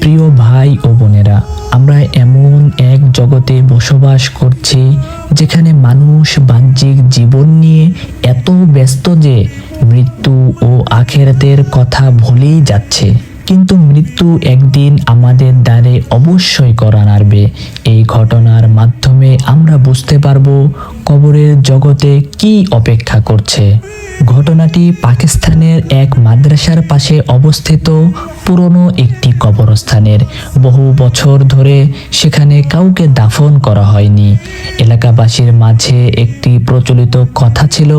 প্রিয় ভাই ও বোনেরা, আমরা এমন এক জগতে বসবাস করছি যেখানে মানুষ বাহ্যিক জীবন নিয়ে এত ব্যস্ত যে মৃত্যু ও আখিরাতের কথা ভুলেই যাচ্ছে। কিন্তু মৃত্যু একদিন আমাদের দ্বারে অবশ্যই করা নাড়বে। এই ঘটনার মাধ্যমে আমরা বুঝতে পারবো কবরের জগতে কি অপেক্ষা করছে। ঘটনাটি পাকিস্তানের এক মাদ্রাসার পাশে অবস্থিত পুরনো একটি কবরস্থানের। বহু বছর ধরে সেখানে কাউকে দাফন করা হয়নি। এলাকাবাসীর মাঝে একটি প্রচলিত কথা ছিল,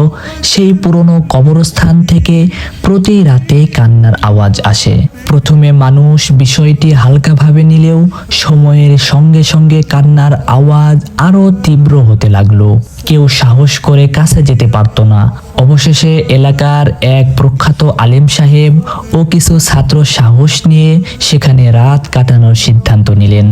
সেই পুরনো কবরস্থান থেকে প্রতি রাতে কান্নার আওয়াজ আসে। প্রথমে মানুষ বিষয়টি হালকাভাবে নিলেও সময়ের সঙ্গে সঙ্গে কান্নার আওয়াজ আরো তীব্র হতে লাগলো। কেউ সাহস করে কাছে যেতে পারতো না। অবশেষে এলাকার এক প্রখ্যাত আলেম সাহেব ও কিছু ছাত্র সাহস নিয়ে সেখানে রাত কাটানোর সিদ্ধান্ত নিলেন।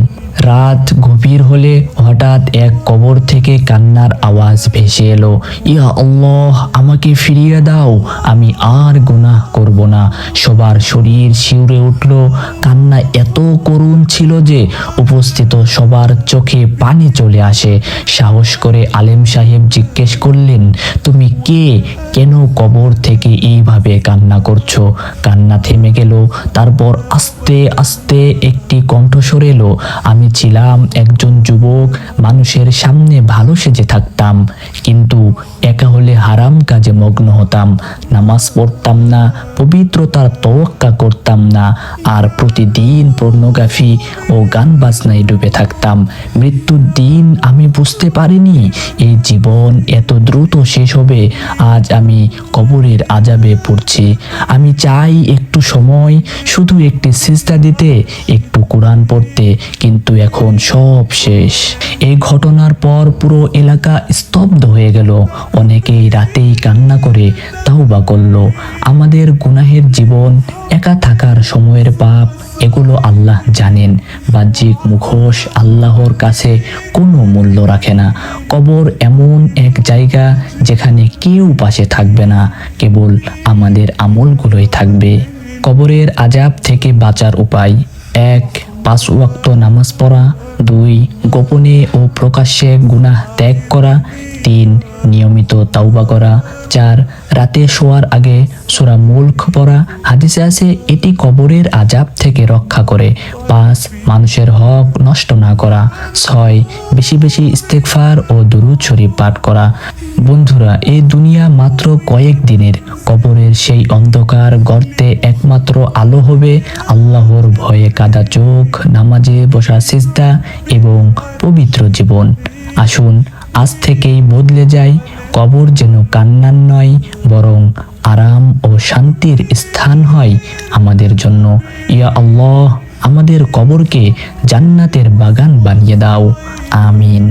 রাত গভীর হলে হঠাৎ এক কবর থেকে কান্নার আওয়াজ ভেসে এলো, ইয়া আল্লাহ, আমাকে ফিরিয়ে দাও, আমি আর গুনাহ করব না। সবার শরীর শিউরে উঠল। কান্না এত করুণ ছিল যে উপস্থিত সবার চোখে পানি চলে আসে। সাহস করে আলেম সাহেব জিজ্ঞেস করলেন, তুমি কে? কেন কবর থেকে এইভাবে কান্না করছো? কান্না থেমে গেল। তারপর আস্তে আস্তে একটি কণ্ঠস্বর এলো, আমি ছিলাম একজন যুবক, মানুষের সামনে ভালো সেজে থাকতাম, কিন্তু একা হলে হারাম কাজে মগ্ন হতাম, নামাজ পড়তাম না, পবিত্রতার তোয়াক্কা করতাম না, আর প্রতিদিন পর্নোগ্রাফি ও গান বাজনায় ডুবে থাকতাম। মৃত্যুর দিন আমি বুঝতে পারিনি এই জীবন এত দ্রুত শেষ হবে। আজ আমি কবরের আযাবে পড়ছি। আমি চাই একটু সময়, শুধু একটি সিজদা দিতে, একটু কোরআন পড়তে, কিন্তু এখন সব শেষ। এই ঘটনার পর পুরো এলাকা স্তব্ধ হয়ে গেল। অনেকেই রাতেই কান্না করে তাওবা করলো। আমাদের গুনাহের জীবন, একা থাকার সময়ের পাপ, এগুলো আল্লাহ জানেন। বাহ্যিক মুখোশ আল্লাহর কাছে কোনো মূল্য রাখে না। কবর এমন এক জায়গা যেখানে কেউ পাশে থাকবে না, কেবল আমাদের আমলগুলোই থাকবে। কবরের আযাব থেকে বাঁচার উপায়: 1. 5 ওয়াক্ত নামাজ পড়া। 2. গোপনে ও প্রকাশ্যে গুনাহ ত্যাগ করা। 3. নিয়মিত তাওবা করা। 4. রাতে শোয়ার আগে সূরা মুলক পড়া। হাদিসে আছে এটি কবরের আযাব থেকে রক্ষা করে। 5. মানুষের হক নষ্ট না করা। 6. বেশি বেশি ইস্তেগফার ও দুরূদ শরীফ পাঠ করা। বন্ধুরা, এই দুনিয়া মাত্র কয়েক দিনের। কবরের সেই অন্ধকার গর্তে একমাত্র আলো হবে আল্লাহর ভয়ে কাঁদা চোখ, নামাজে বসা সিজদা এবং পবিত্র জীবন। আসুন আজ থেকেই বদলে যাই। কবর যেন কান্নার নয়, বরং আরাম ও শান্তির স্থান হয় আমাদের জন্য। ইয়া আল্লাহ, আমাদের কবরকে জান্নাতের বাগান বানিয়ে দাও। আমিন।